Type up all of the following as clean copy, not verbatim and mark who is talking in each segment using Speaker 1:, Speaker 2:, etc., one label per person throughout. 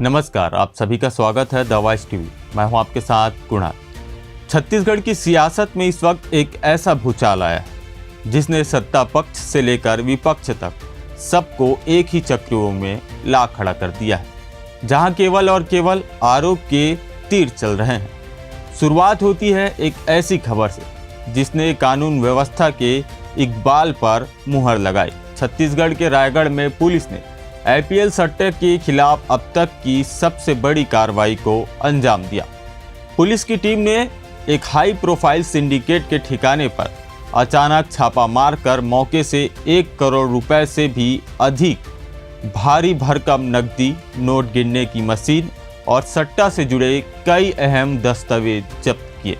Speaker 1: नमस्कार, आप सभी का स्वागत है द वॉइस टीवी। मैं हूं आपके साथ कुणाल। छत्तीसगढ़ की सियासत में इस वक्त एक ऐसा भूचाल आया है जिसने सत्ता पक्ष से लेकर विपक्ष तक सबको एक ही चक्रव्यूह में ला खड़ा कर दिया है, जहां केवल और केवल आरोप के तीर चल रहे हैं। शुरुआत होती है एक ऐसी खबर से जिसने कानून व्यवस्था के इकबाल पर मुहर लगाई। छत्तीसगढ़ के रायगढ़ में पुलिस ने आईपीएल सट्टे के खिलाफ अब तक की सबसे बड़ी कार्रवाई को अंजाम दिया। पुलिस की टीम ने एक हाई प्रोफाइल सिंडिकेट के ठिकाने पर अचानक छापा मारकर मौके से 1 करोड़ रुपए से भी अधिक भारी भरकम नकदी, नोट गिनने की मशीन और सट्टा से जुड़े कई अहम दस्तावेज जब्त किए।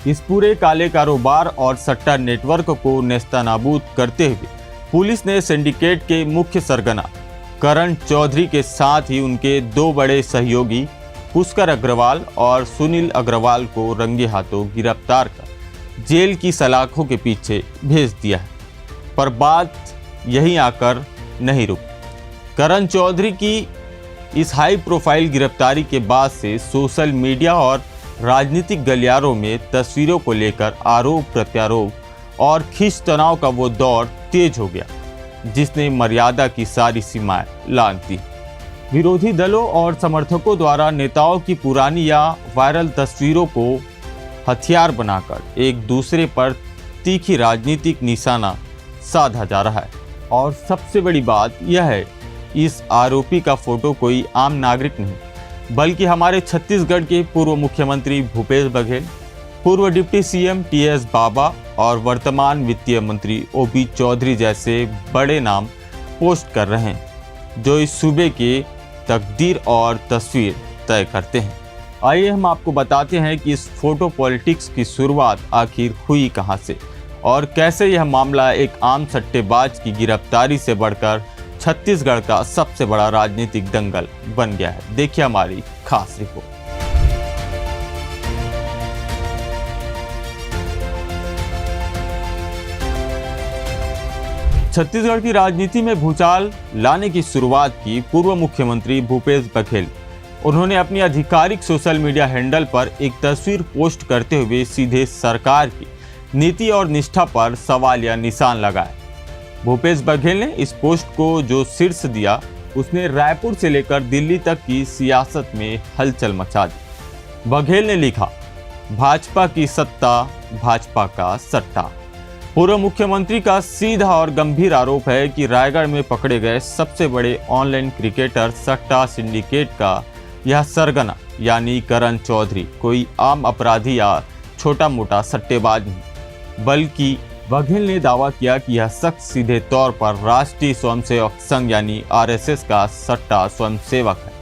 Speaker 1: इस पूरे काले कारोबार और सट्टा नेटवर्क को नेस्तनाबूद करते हुए पुलिस ने सिंडिकेट के मुख्य सरगना करण चौधरी के साथ ही उनके 2 बड़े सहयोगी पुष्कर अग्रवाल और सुनील अग्रवाल को रंगे हाथों गिरफ्तार कर जेल की सलाखों के पीछे भेज दिया है। पर बात यहीं आकर नहीं रुकी। करण चौधरी की इस हाई प्रोफाइल गिरफ्तारी के बाद से सोशल मीडिया और राजनीतिक गलियारों में तस्वीरों को लेकर आरोप प्रत्यारोप और खींचतान का वो दौर तेज हो गया जिसने मर्यादा की सारी सीमाएं लांघ दी। विरोधी दलों और समर्थकों द्वारा नेताओं की पुरानी या वायरल तस्वीरों को हथियार बनाकर एक दूसरे पर तीखी राजनीतिक निशाना साधा जा रहा है। और सबसे बड़ी बात यह है, इस आरोपी का फोटो कोई आम नागरिक नहीं बल्कि हमारे छत्तीसगढ़ के पूर्व मुख्यमंत्री भूपेश बघेल, पूर्व डिप्टी सीएम टीएस बाबा और वर्तमान वित्तीय मंत्री ओपी चौधरी जैसे बड़े नाम पोस्ट कर रहे हैं जो इस सूबे के तकदीर और तस्वीर तय करते हैं। आइए हम आपको बताते हैं कि इस फोटो पॉलिटिक्स की शुरुआत आखिर हुई कहां से और कैसे यह मामला एक आम सट्टेबाज की गिरफ्तारी से बढ़कर छत्तीसगढ़ का सबसे बड़ा राजनीतिक दंगल बन गया है। देखिए हमारी खास रिपोर्ट। छत्तीसगढ़ की राजनीति में भूचाल लाने की शुरुआत की पूर्व मुख्यमंत्री भूपेश बघेल। उन्होंने अपनी आधिकारिक सोशल मीडिया हैंडल पर एक तस्वीर पोस्ट करते हुए सीधे सरकार की नीति और निष्ठा पर सवाल या निशान लगाए। भूपेश बघेल ने इस पोस्ट को जो शीर्ष दिया उसने रायपुर से लेकर दिल्ली तक की सियासत में हलचल मचा दी। बघेल ने लिखा, भाजपा की सत्ता, भाजपा का सट्टा। पूर्व मुख्यमंत्री का सीधा और गंभीर आरोप है कि रायगढ़ में पकड़े गए सबसे बड़े ऑनलाइन क्रिकेटर सट्टा सिंडिकेट का यह सरगना यानी करण चौधरी कोई आम अपराधी या छोटा मोटा सट्टेबाज नहीं, बल्कि बघेल ने दावा किया कि यह शख्स सीधे तौर पर राष्ट्रीय स्वयंसेवक संघ यानी आरएसएस का सट्टा स्वयंसेवक है।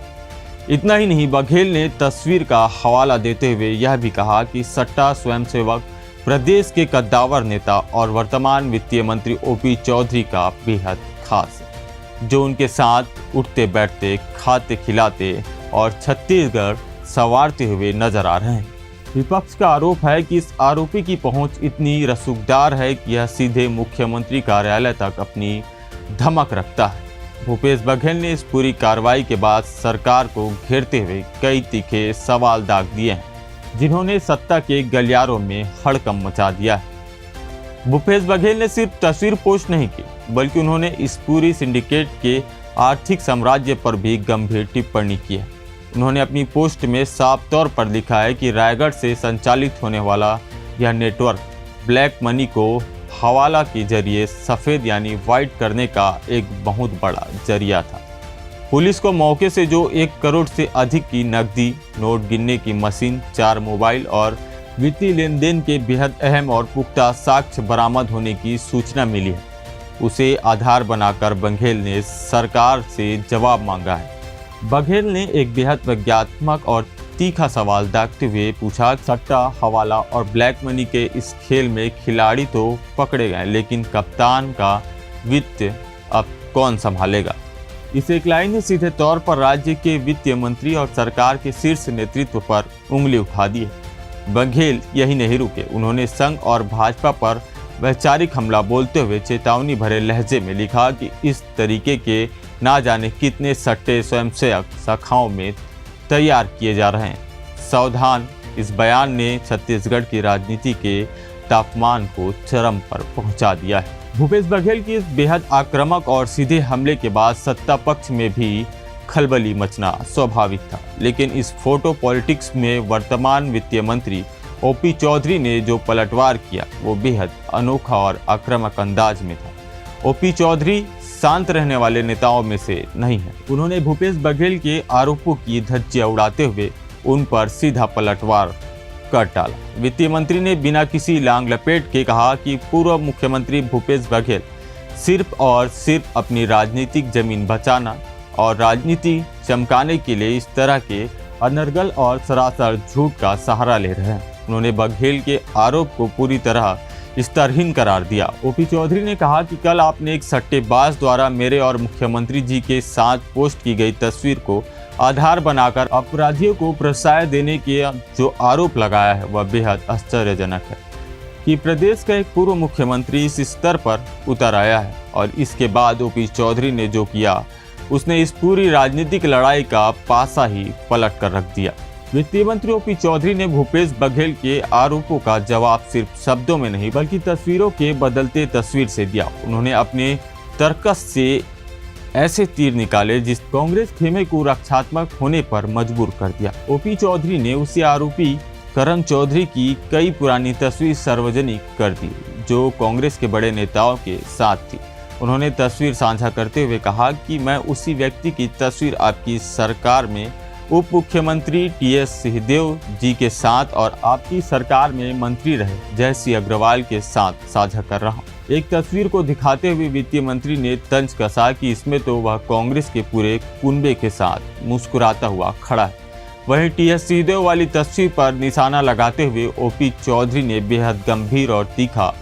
Speaker 1: इतना ही नहीं, बघेल ने तस्वीर का हवाला देते हुए यह भी कहा कि सट्टा स्वयंसेवक प्रदेश के कद्दावर नेता और वर्तमान वित्तीय मंत्री ओपी चौधरी का बेहद खास है, जो उनके साथ उठते बैठते, खाते खिलाते और छत्तीसगढ़ संवारते हुए नजर आ रहे हैं। विपक्ष का आरोप है कि इस आरोपी की पहुंच इतनी रसूखदार है कि यह सीधे मुख्यमंत्री कार्यालय तक अपनी धमक रखता है। भूपेश बघेल ने इस पूरी कार्रवाई के बाद सरकार को घेरते हुए कई तीखे सवाल दाग दिए हैं जिन्होंने सत्ता के गलियारों में हड़कंप मचा दिया है। भूपेश बघेल ने सिर्फ तस्वीर पोस्ट नहीं की बल्कि उन्होंने इस पूरी सिंडिकेट के आर्थिक साम्राज्य पर भी गंभीर टिप्पणी की है। उन्होंने अपनी पोस्ट में साफ तौर पर लिखा है कि रायगढ़ से संचालित होने वाला यह नेटवर्क ब्लैक मनी को हवाला के जरिए सफ़ेद यानी वाइट करने का एक बहुत बड़ा जरिया था। पुलिस को मौके से जो 1 करोड़ से अधिक की नकदी, नोट गिनने की मशीन, 4 मोबाइल और वित्तीय लेन देन के बेहद अहम और पुख्ता साक्ष्य बरामद होने की सूचना मिली है, उसे आधार बनाकर बघेल ने सरकार से जवाब मांगा है। बघेल ने एक बेहद विज्ञानात्मक और तीखा सवाल दागते हुए पूछा, सट्टा, हवाला और ब्लैक मनी के इस खेल में खिलाड़ी तो पकड़े गए लेकिन कप्तान का वित्त अब कौन संभालेगा। इस एक लाइन ने सीधे तौर पर राज्य के वित्तीय मंत्री और सरकार के शीर्ष नेतृत्व पर उंगली उठा दी है। बघेल यही नहीं रुके, उन्होंने संघ और भाजपा पर वैचारिक हमला बोलते हुए चेतावनी भरे लहजे में लिखा कि इस तरीके के ना जाने कितने सट्टे स्वयंसेवक शाखाओं में तैयार किए जा रहे हैं। सावधान, इस बयान ने छत्तीसगढ़ की राजनीति के तापमान को चरम पर पहुंचा दिया है। भूपेश बघेल की इस बेहद आक्रामक और सीधे हमले के बाद सत्ता पक्ष में भी खलबली मचना स्वाभाविक था, लेकिन इस फोटो पॉलिटिक्स में वर्तमान वित्तीय मंत्री ओपी चौधरी ने जो पलटवार किया वो बेहद अनोखा और आक्रामक अंदाज में था। ओपी चौधरी शांत रहने वाले नेताओं में से नहीं है। उन्होंने भूपेश बघेल के आरोपों की धज्जियां उड़ाते हुए उन पर सीधा पलटवार कर डाला। वित्तीय मंत्री ने बिना किसी लांग लपेट के कहा कि पूर्व मुख्यमंत्री भूपेश बघेल सिर्फ और सिर्फ अपनी राजनीतिक जमीन बचाना और राजनीति चमकाने के लिए इस तरह के अनर्गल और सरासर झूठ का सहारा ले रहे हैं। उन्होंने बघेल के आरोप को पूरी तरह स्तरहीन करार दिया। ओपी चौधरी ने कहा कि कल आपने एक सट्टेबाज द्वारा मेरे और मुख्यमंत्री जी के साथ पोस्ट की गई तस्वीर को आधार बनाकर अपराधियों को प्रश्रय देने के जो आरोप लगाया है वह बेहद आश्चर्यजनक है कि प्रदेश का एक पूर्व मुख्यमंत्री इस स्तर पर उतर आया है। और इसके बाद ओपी चौधरी ने जो किया उसने इस पूरी राजनीतिक लड़ाई का पासा ही पलट कर रख दिया। वित्तीय मंत्री ओपी चौधरी ने भूपेश बघेल के आरोपों का जवाब सिर्फ शब्दों में नहीं बल्कि तस्वीरों के बदलते तस्वीर से दिया। उन्होंने अपने तर्कस से ऐसे तीर निकाले जिस कांग्रेस खेमे को रक्षात्मक होने पर मजबूर कर दिया। ओपी चौधरी ने उसी आरोपी करण चौधरी की कई पुरानी तस्वीर सार्वजनिक कर दी जो कांग्रेस के बड़े नेताओं के साथ थी। उन्होंने तस्वीर साझा करते हुए कहा कि मैं उसी व्यक्ति की तस्वीर आपकी सरकार में उप मुख्यमंत्री टीएस सिंहदेव जी के साथ और आपकी सरकार में मंत्री रहे जय सिंह अग्रवाल के साथ साझा कर रहा हूँ। एक तस्वीर को दिखाते हुए वित्तीय मंत्री ने तंज कसा कि इसमें तो वह कांग्रेस के पूरे कुनबे के साथ मुस्कुराता हुआ खड़ा है। वहीं टीएस सिंहदेव वाली तस्वीर पर निशाना लगाते हुए ओपी चौधरी ने बेहद गंभीर और तीखा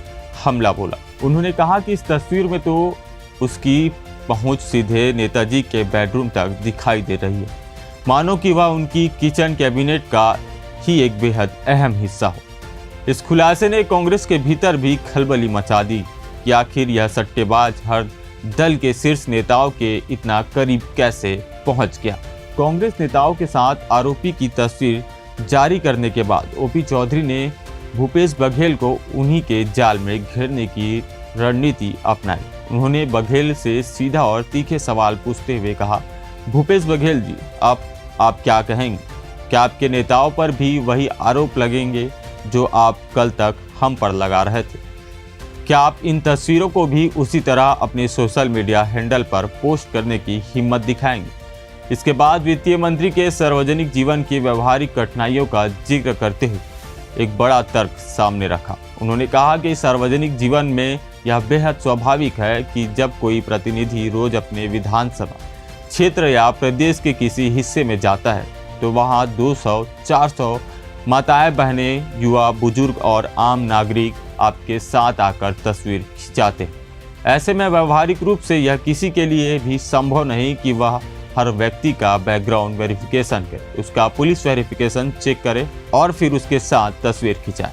Speaker 1: हमला बोला। उन्होंने कहा कि इस तस्वीर में तो उसकी पहुंच सीधे नेताजी के बेडरूम तक दिखाई दे रही है, मानो कि वह उनकी किचन कैबिनेट का ही एक बेहद अहम हिस्सा हो। इस खुलासे ने कांग्रेस के भीतर भी खलबली मचा दी कि आखिर यह सट्टेबाज हर दल के शीर्ष नेताओं के इतना करीब कैसे पहुंच गया। कांग्रेस नेताओं के साथ आरोपी की तस्वीर जारी करने के बाद ओपी चौधरी ने भूपेश बघेल को उन्हीं के जाल में घेरने की रणनीति अपनाई। उन्होंने बघेल से सीधा और तीखे सवाल पूछते हुए कहा, भूपेश बघेल जी, आप क्या कहेंगे? क्या आपके नेताओं पर भी वही आरोप लगेंगे जो आप कल तक हम पर लगा रहे थे? क्या आप इन तस्वीरों को भी उसी तरह अपने सोशल मीडिया हैंडल पर पोस्ट करने की हिम्मत दिखाएंगे? इसके बाद वित्तीय मंत्री के सार्वजनिक जीवन की व्यवहारिक कठिनाइयों का जिक्र करते हुए एक बड़ा तर्क सामने रखा। उन्होंने कहा कि सार्वजनिक जीवन में यह बेहद स्वाभाविक है कि जब कोई प्रतिनिधि रोज अपने विधानसभा क्षेत्र या प्रदेश के किसी हिस्से में जाता है तो वहां 200-400 माताएं बहनें, युवा, बुजुर्ग और आम नागरिक आपके साथ आकर तस्वीर खिंचाते हैं। ऐसे में व्यवहारिक रूप से यह किसी के लिए भी संभव नहीं कि वह हर व्यक्ति का बैकग्राउंड वेरिफिकेशन करे, उसका पुलिस वेरिफिकेशन चेक करे और फिर उसके साथ तस्वीर खिंचाए।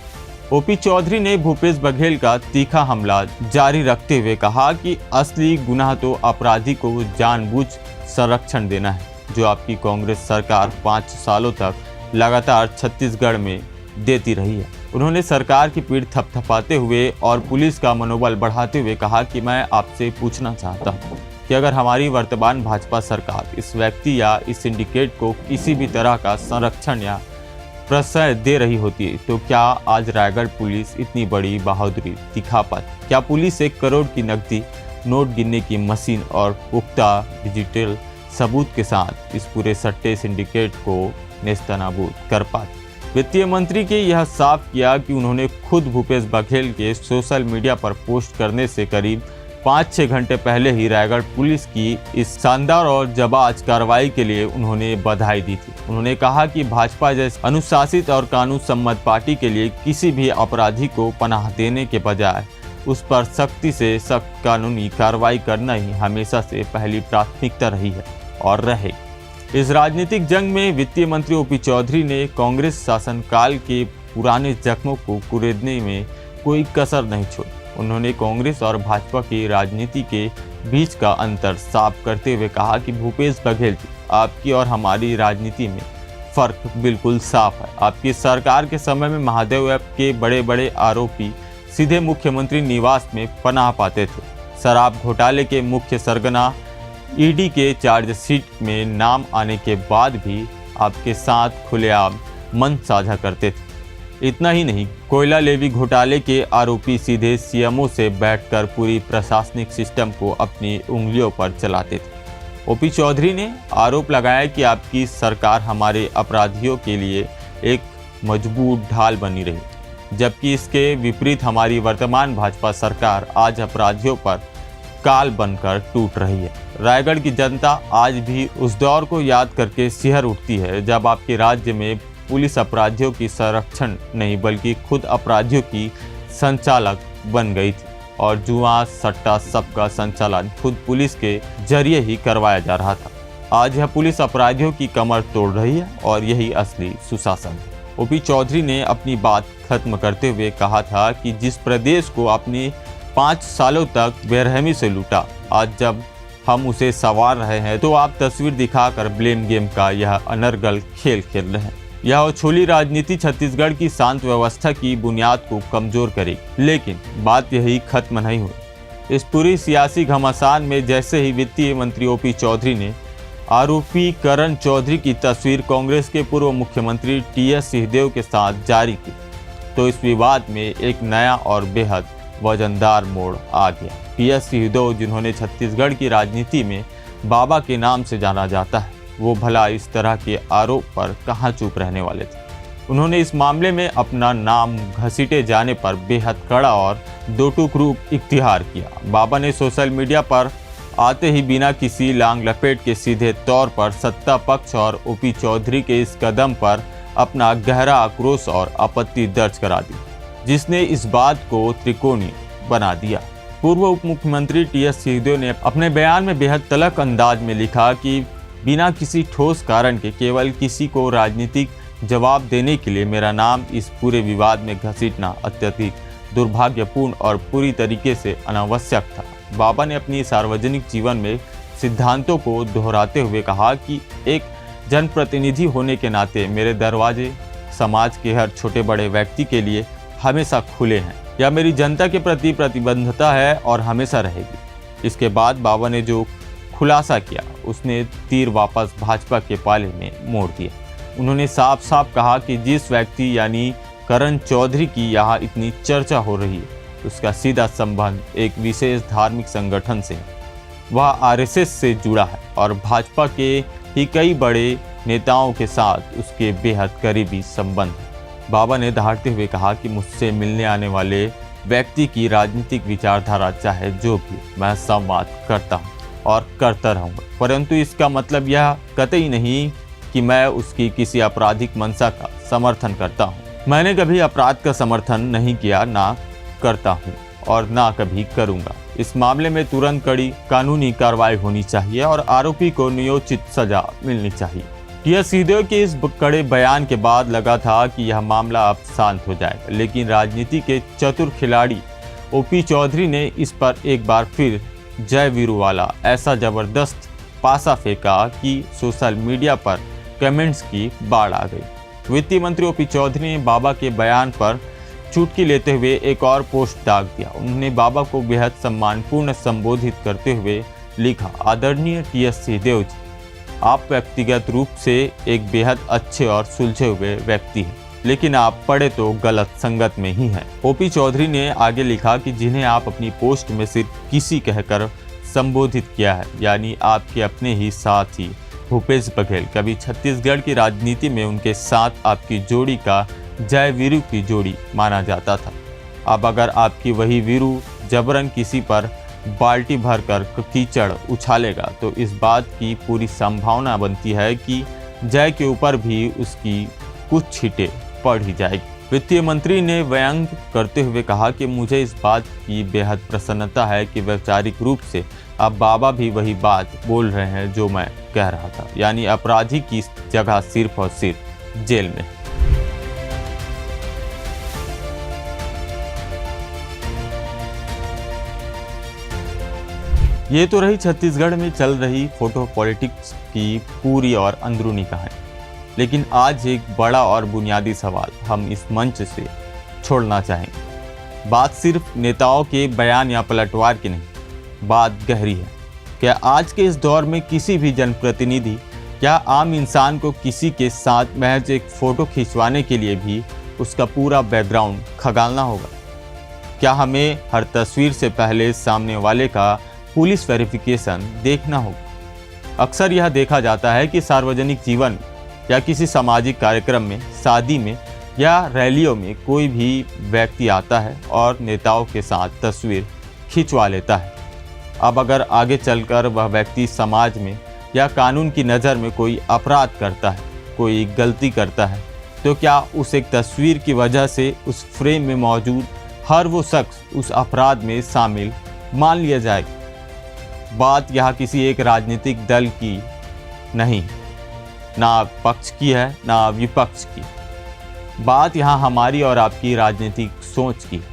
Speaker 1: ओपी चौधरी ने भूपेश बघेल का तीखा हमला जारी रखते हुए कहा कि असली गुनाह तो अपराधी को जानबूझ संरक्षण देना है, जो आपकी कांग्रेस सरकार 5 सालों तक लगातार छत्तीसगढ़ में देती रही है। उन्होंने सरकार की पीठ थपथपाते हुए और पुलिस का मनोबल बढ़ाते हुए कहा कि मैं आपसे पूछना चाहता हूं कि अगर हमारी वर्तमान भाजपा सरकार इस व्यक्ति या इस सिंडिकेट को किसी भी तरह का संरक्षण या प्रश्रय दे रही होती तो क्या आज रायगढ़ पुलिस इतनी बड़ी बहादुरी दिखा पाती? क्या पुलिस 1 करोड़ की नकदी, नोट गिनने की मशीन और पुख्ता डिजिटल सबूत के साथ इस पूरे सट्टे सिंडिकेट को नेस्तनाबूद कर पाती? वित्तीय मंत्री के यह साफ किया कि उन्होंने खुद भूपेश बघेल के सोशल मीडिया पर पोस्ट करने से करीब 5-6 घंटे पहले ही रायगढ़ पुलिस की इस शानदार और जाबाज कार्रवाई के लिए उन्होंने बधाई दी थी। उन्होंने कहा कि भाजपा जैसी अनुशासित और कानून सम्मत पार्टी के लिए किसी भी अपराधी को पनाह देने के बजाय उस पर सख्ती से सख्त कानूनी कार्रवाई करना ही हमेशा से पहली प्राथमिकता रही है और रहेगी। इस राजनीतिक जंग में वित्तीय मंत्री ओपी चौधरी ने कांग्रेस शासनकाल के पुराने जख्मों को कुरेदने में कोई कसर नहीं छोड़ी। उन्होंने कांग्रेस और भाजपा की राजनीति के बीच का अंतर साफ करते हुए कहा कि भूपेश बघेल जी, आपकी और हमारी राजनीति में फर्क बिल्कुल साफ है। आपकी सरकार के समय में महादेव ऐप के बड़े बड़े आरोपी सीधे मुख्यमंत्री निवास में पनाह पाते थे। शराब घोटाले के मुख्य सरगना ईडी के चार्जशीट में नाम आने के बाद भी आपके साथ खुलेआम मन साझा करते थे। इतना ही नहीं, कोयला लेवी घोटाले के आरोपी सीधे सीएमओ से बैठकर पूरी प्रशासनिक सिस्टम को अपनी उंगलियों पर चलाते थे। ओपी चौधरी ने आरोप लगाया कि आपकी सरकार हमारे अपराधियों के लिए एक मजबूत ढाल बनी रही, जबकि इसके विपरीत हमारी वर्तमान भाजपा सरकार आज अपराधियों पर काल बनकर टूट रही है। रायगढ़ की जनता आज भी उस दौर को याद करके सिहर उठती है जब आपके राज्य में पुलिस अपराधियों की संरक्षण नहीं बल्कि खुद अपराधियों की संचालक बन गई थी और जुआ सट्टा सबका संचालन खुद पुलिस के जरिए ही करवाया जा रहा था। आज यह पुलिस अपराधियों की कमर तोड़ रही है और यही असली सुशासन है। ओपी चौधरी ने अपनी बात खत्म करते हुए कहा था कि जिस प्रदेश को आपने 5 सालों तक बेरहमी से लूटा, आज जब हम उसे संवार रहे हैं तो आप तस्वीर दिखाकर ब्लेम गेम का यह अनर्गल खेल खेल रहे हैं। यह छोली राजनीति छत्तीसगढ़ की शांत व्यवस्था की बुनियाद को कमजोर करेगी। लेकिन बात यही खत्म नहीं हुई। इस पूरी सियासी घमासान में जैसे ही वित्तीय मंत्री ओपी चौधरी ने आरोपी करण चौधरी की तस्वीर कांग्रेस के पूर्व मुख्यमंत्री टीएस सिंहदेव के साथ जारी की, तो इस विवाद में एक नया और बेहद वजनदार मोड़ आ गया। टीएस सिंहदेव, जिन्होंने छत्तीसगढ़ की राजनीति में बाबा के नाम से जाना जाता है, वो भला इस तरह के आरोप पर कहाँ चुप रहने वाले थे। उन्होंने इस मामले में अपना नाम घसीटे जाने पर बेहद कड़ा और दो टूक रूप इख्तियार किया। बाबा ने सोशल मीडिया पर आते ही बिना किसी लांग लपेट के सीधे तौर पर सत्ता पक्ष और ओपी चौधरी के इस कदम पर अपना गहरा आक्रोश और आपत्ति दर्ज करा दी, जिसने इस बात को त्रिकोणीय बना दिया। पूर्व उप मुख्यमंत्री टीएस सिंहदेव ने अपने बयान में बेहद तल्ख अंदाज में लिखा कि बिना किसी ठोस कारण के केवल किसी को राजनीतिक जवाब देने के लिए मेरा नाम इस पूरे विवाद में घसीटना अत्यधिक दुर्भाग्यपूर्ण और पूरी तरीके से अनावश्यक था। बाबा ने अपनी सार्वजनिक जीवन में सिद्धांतों को दोहराते हुए कहा कि एक जनप्रतिनिधि होने के नाते मेरे दरवाजे समाज के हर छोटे बड़े व्यक्ति के लिए हमेशा खुले हैं। यह मेरी जनता के प्रति प्रतिबद्धता है और हमेशा रहेगी। इसके बाद बाबा ने जो खुलासा किया, उसने तीर वापस भाजपा के पाले में मोड़ दिया। उन्होंने साफ साफ कहा कि जिस व्यक्ति यानी करण चौधरी की यहाँ इतनी चर्चा हो रही है, उसका सीधा संबंध एक विशेष धार्मिक संगठन से है। वह आरएसएस से जुड़ा है और भाजपा के ही कई बड़े नेताओं के साथ उसके बेहद करीबी संबंध है। बाबा ने दहाड़ते हुए कहा कि मुझसे मिलने आने वाले व्यक्ति की राजनीतिक विचारधारा चाहे जो भी, मैं संवाद करता हूँ और करता रहूँगा, परंतु इसका मतलब यह कतई नहीं कि मैं उसकी किसी आपराधिक मंशा का समर्थन करता हूँ। मैंने कभी अपराध का समर्थन नहीं किया, ना करता हूँ और ना कभी करूँगा। इस मामले में तुरंत कड़ी कानूनी कार्रवाई होनी चाहिए और आरोपी को न्यायोचित सजा मिलनी चाहिए। टीएस सिंहदेव के इस कड़े बयान के बाद लगा था कि यह मामला अब शांत हो जाएगा, लेकिन राजनीति के चतुर खिलाड़ी ओपी चौधरी ने इस पर एक बार फिर जय वीरू वाला ऐसा जबरदस्त पासा फेंका कि सोशल मीडिया पर कमेंट्स की बाढ़ आ गई। वित्त मंत्री ओपी चौधरी ने बाबा के बयान पर चुटकी लेते हुए एक और पोस्ट दाग दिया। उन्होंने बाबा को बेहद सम्मानपूर्ण संबोधित करते हुए लिखा, आदरणीय टीएस सिंहदेव जी, आप व्यक्तिगत रूप से एक बेहद अच्छे और सुलझे हुए व्यक्ति हैं, लेकिन आप पढ़े तो गलत संगत में ही हैं। ओपी चौधरी ने आगे लिखा कि जिन्हें आप अपनी पोस्ट में सिर्फ किसी कहकर संबोधित किया है, यानी आपके अपने ही साथी भूपेश बघेल, कभी छत्तीसगढ़ की राजनीति में उनके साथ आपकी जोड़ी का जय वीरू की जोड़ी माना जाता था। अब अगर आपकी वही वीरू जबरन किसी पर बाल्टी भरकर कीचड़ उछालेगा तो इस बात की पूरी संभावना बनती है कि जय के ऊपर भी उसकी कुछ छींटे पड़ ही जाएगी। वित्तीय मंत्री ने व्यंग करते हुए कहा कि मुझे इस बात की बेहद प्रसन्नता है कि वैचारिक रूप से अब बाबा भी वही बात बोल रहे हैं जो मैं कह रहा था, यानी अपराधी की जगह सिर्फ और सिर्फ जेल में। ये तो रही छत्तीसगढ़ में चल रही फोटो पॉलिटिक्स की पूरी और अंदरूनी कहानी। लेकिन आज एक बड़ा और बुनियादी सवाल हम इस मंच से छोड़ना चाहेंगे। बात सिर्फ नेताओं के बयान या पलटवार की नहीं, बात गहरी है। क्या आज के इस दौर में किसी भी जनप्रतिनिधि या आम इंसान को किसी के साथ महज एक फ़ोटो खिंचवाने के लिए भी उसका पूरा बैकग्राउंड खंगालना होगा? क्या हमें हर तस्वीर से पहले सामने वाले का पुलिस वेरिफिकेशन देखना होगा? अक्सर यह देखा जाता है कि सार्वजनिक जीवन या किसी सामाजिक कार्यक्रम में, शादी में या रैलियों में कोई भी व्यक्ति आता है और नेताओं के साथ तस्वीर खिंचवा लेता है। अब अगर आगे चलकर वह व्यक्ति समाज में या कानून की नज़र में कोई अपराध करता है, कोई गलती करता है, तो क्या उस एक तस्वीर की वजह से उस फ्रेम में मौजूद हर वो शख्स उस अपराध में शामिल मान लिया जाएगा? बात यहाँ किसी एक राजनीतिक दल की नहीं, ना पक्ष की है ना विपक्ष की। बात यहाँ हमारी और आपकी राजनीतिक सोच की है।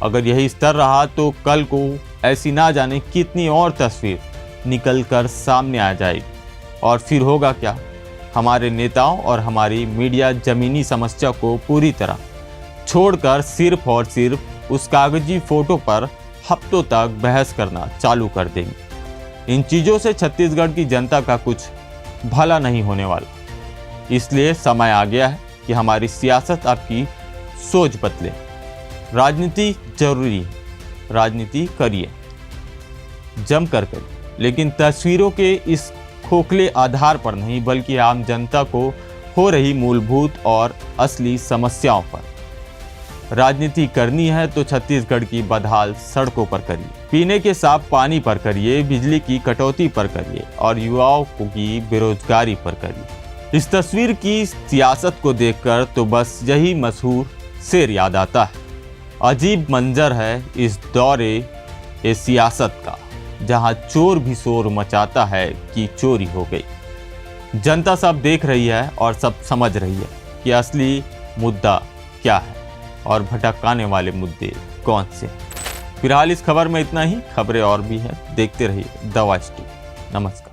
Speaker 1: अगर यही स्तर रहा तो कल को ऐसी ना जाने कितनी और तस्वीर निकल कर सामने आ जाएगी, और फिर होगा क्या? हमारे नेताओं और हमारी मीडिया ज़मीनी समस्या को पूरी तरह छोड़कर सिर्फ और सिर्फ उस कागजी फ़ोटो पर हफ्तों तक बहस करना चालू कर देंगे। इन चीज़ों से छत्तीसगढ़ की जनता का कुछ भला नहीं होने वाला। इसलिए समय आ गया है कि हमारी सियासत आपकी सोच बदले। राजनीति जरूरी है, राजनीति करिए, जम कर करिए, लेकिन तस्वीरों के इस खोखले आधार पर नहीं, बल्कि आम जनता को हो रही मूलभूत और असली समस्याओं पर। राजनीति करनी है तो छत्तीसगढ़ की बदहाल सड़कों पर करिए, पीने के साफ पानी पर करिए, बिजली की कटौती पर करिए और युवाओं की बेरोजगारी पर करिए। इस तस्वीर की सियासत को देखकर तो बस यही मशहूर शेर याद आता है। अजीब मंजर है इस दौरे ए सियासत का, जहां चोर भी शोर मचाता है कि चोरी हो गई। जनता सब देख रही है और सब समझ रही है कि असली मुद्दा क्या है और भटकाने वाले मुद्दे कौन से। फिलहाल इस खबर में इतना ही। खबरें और भी हैं, देखते रहिए द वॉइस टीवी। नमस्कार।